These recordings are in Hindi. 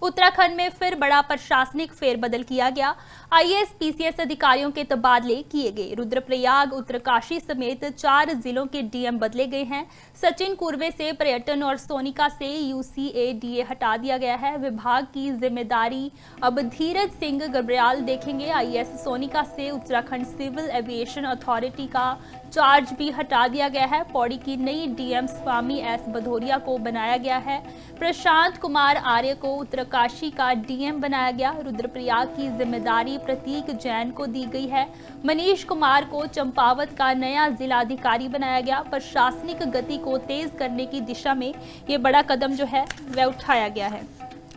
उत्तराखंड में फिर बड़ा प्रशासनिक फेरबदल किया गया। आईएएस पीसीएस अधिकारियों के तबादले किए गए। रुद्रप्रयाग, उत्तरकाशी समेत 4 जिलों के डीएम बदले गए हैं। सचिन कुर्वे से पर्यटन और सोनिका से यूसीएडीए हटा दिया गया है। विभाग की जिम्मेदारी अब धीरज सिंह गर्ब्याल देखेंगे। आईएएस सोनिका से उत्तराखंड सिविल एविएशन अथॉरिटी का चार्ज भी हटा दिया गया है। पौड़ी की नई डीएम स्वामी एस भदौरिया को बनाया गया है। प्रशांत कुमार आर्य को उत्तरकाशी का डीएम बनाया गया। रुद्रप्रयाग की जिम्मेदारी प्रतीक जैन को दी गई है। मनीष कुमार को चंपावत का नया जिलाधिकारी बनाया गया। प्रशासनिक गति को तेज करने की दिशा में ये बड़ा कदम जो है वह उठाया गया है।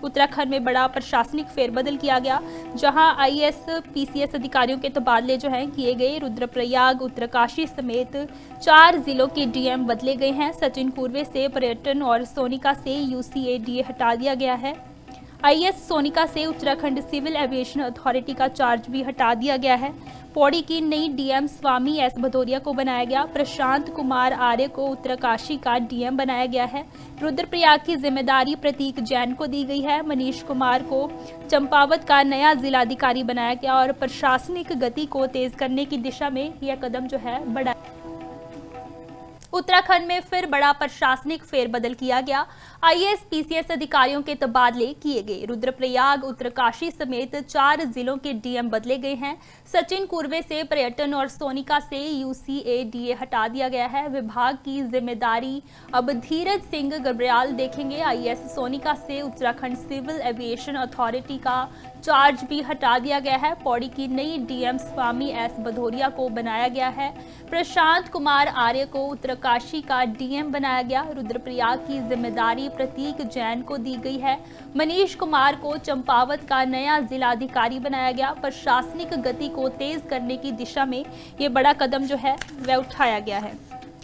उत्तराखंड में बड़ा प्रशासनिक फेरबदल किया गया, जहां आईएएस पीसीएस अधिकारियों के तबादले जो हैं किए गए। रुद्रप्रयाग, उत्तरकाशी समेत 4 जिलों के डीएम बदले गए हैं। सचिन कुर्वे से पर्यटन और सोनिका से यूसीएडीए हटा दिया गया है। आईएएस सोनिका से उत्तराखंड सिविल एविएशन अथॉरिटी का चार्ज भी हटा दिया गया है। पौड़ी की नई डीएम स्वामी एस भदौरिया को बनाया गया। प्रशांत कुमार आर्य को उत्तरकाशी का डीएम बनाया गया है। रुद्रप्रयाग की जिम्मेदारी प्रतीक जैन को दी गई है। मनीष कुमार को चंपावत का नया जिलाधिकारी बनाया गया और प्रशासनिक गति को तेज करने की दिशा में यह कदम जो है बढ़ा। उत्तराखंड में फिर बड़ा प्रशासनिक फेरबदल किया गया। आईएएस पीसीएस अधिकारियों के तबादले किए गए। रुद्रप्रयाग, उत्तरकाशी समेत 4 जिलों के डीएम बदले गए हैं। सचिन कुर्वे से पर्यटन और सोनिका से यूसीएडीए हटा दिया गया है। विभाग की जिम्मेदारी अब धीरज सिंह गर्ब्याल देखेंगे। आईएएस सोनिका से उत्तराखंड सिविल एविएशन अथॉरिटी का चार्ज भी हटा दिया गया है। पौड़ी की नई डीएम स्वामी एस भदौरिया को बनाया गया है। प्रशांत कुमार आर्य को उत्तरकाशी का डीएम बनाया गया। रुद्रप्रयाग की जिम्मेदारी प्रतीक जैन को दी गई है। मनीष कुमार को चंपावत का नया जिलाधिकारी बनाया गया। प्रशासनिक गति को तेज करने की दिशा में ये बड़ा कदम जो है वह उठाया गया है।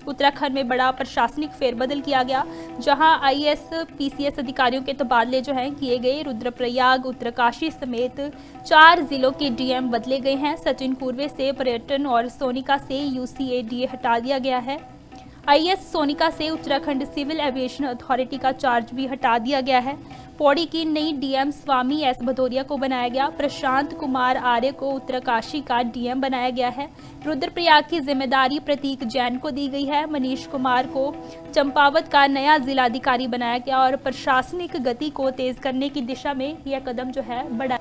उत्तराखंड में बड़ा प्रशासनिक फेरबदल किया गया, जहां आईएएस पीसीएस अधिकारियों के तबादले जो हैं किए गए। रुद्रप्रयाग, उत्तरकाशी समेत 4 जिलों के डीएम बदले गए हैं। सचिन कुर्वे से पर्यटन और सोनिका से यूसीएडीए हटा दिया गया है। आईएएस सोनिका से उत्तराखंड सिविल एविएशन अथॉरिटी का चार्ज भी हटा दिया गया है। पौड़ी की नई डीएम स्वामी एस भदौरिया को बनाया गया। प्रशांत कुमार आर्य को उत्तरकाशी का डीएम बनाया गया है। रुद्रप्रयाग की जिम्मेदारी प्रतीक जैन को दी गई है। मनीष कुमार को चंपावत का नया जिलाधिकारी बनाया गया और प्रशासनिक गति को तेज करने की दिशा में यह कदम जो है बढ़ा।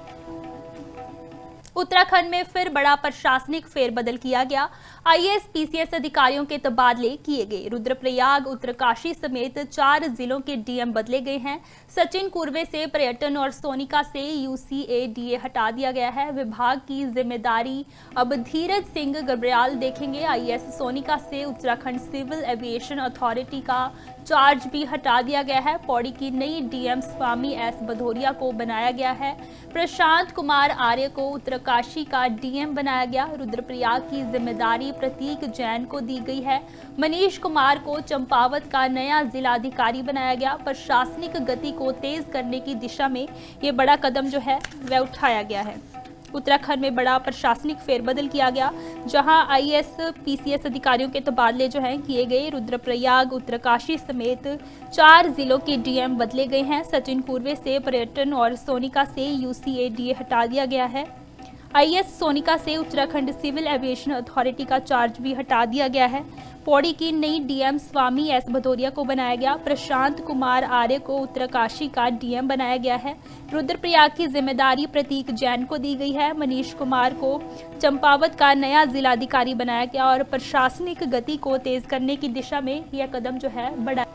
उत्तराखंड में फिर बड़ा प्रशासनिक फेरबदल किया गया। आईएएस पीसीएस अधिकारियों के तबादले किए गए। रुद्रप्रयाग, उत्तरकाशी समेत 4 जिलों के डीएम बदले गए हैं। सचिन कुर्वे से पर्यटन और सोनिका से यूसीएडीए हटा दिया गया है। विभाग की जिम्मेदारी अब धीरज सिंह गर्ब्याल देखेंगे। आईएएस सोनिका से उत्तराखंड सिविल एविएशन अथॉरिटी का चार्ज भी हटा दिया गया है। पौड़ी की नई डीएम स्वामी एस भदौरिया को बनाया गया है। प्रशांत कुमार आर्य को उत्तरकाशी का डीएम बनाया गया। रुद्रप्रयाग की जिम्मेदारी प्रतीक जैन को दी गई है। मनीष कुमार को चंपावत का नया जिलाधिकारी बनाया गया। प्रशासनिक गति को तेज करने की दिशा में ये बड़ा कदम जो है वह उठाया गया है। उत्तराखंड में बड़ा प्रशासनिक फेरबदल किया गया, जहां आईएएस पीसीएस अधिकारियों के तबादले जो हैं किए गए। रुद्रप्रयाग, उत्तरकाशी समेत 4 जिलों के डीएम बदले गए हैं। सचिन कुर्वे से पर्यटन और सोनिका से यूसीएडीए हटा दिया गया है। आईएएस सोनिका से उत्तराखंड सिविल एविएशन अथॉरिटी का चार्ज भी हटा दिया गया है। पौड़ी की नई डीएम स्वामी एस भदौरिया को बनाया गया। प्रशांत कुमार आर्य को उत्तरकाशी का डीएम बनाया गया है। रुद्रप्रयाग की जिम्मेदारी प्रतीक जैन को दी गई है। मनीष कुमार को चंपावत का नया जिलाधिकारी बनाया गया और प्रशासनिक गति को तेज करने की दिशा में यह कदम जो है बढ़ा।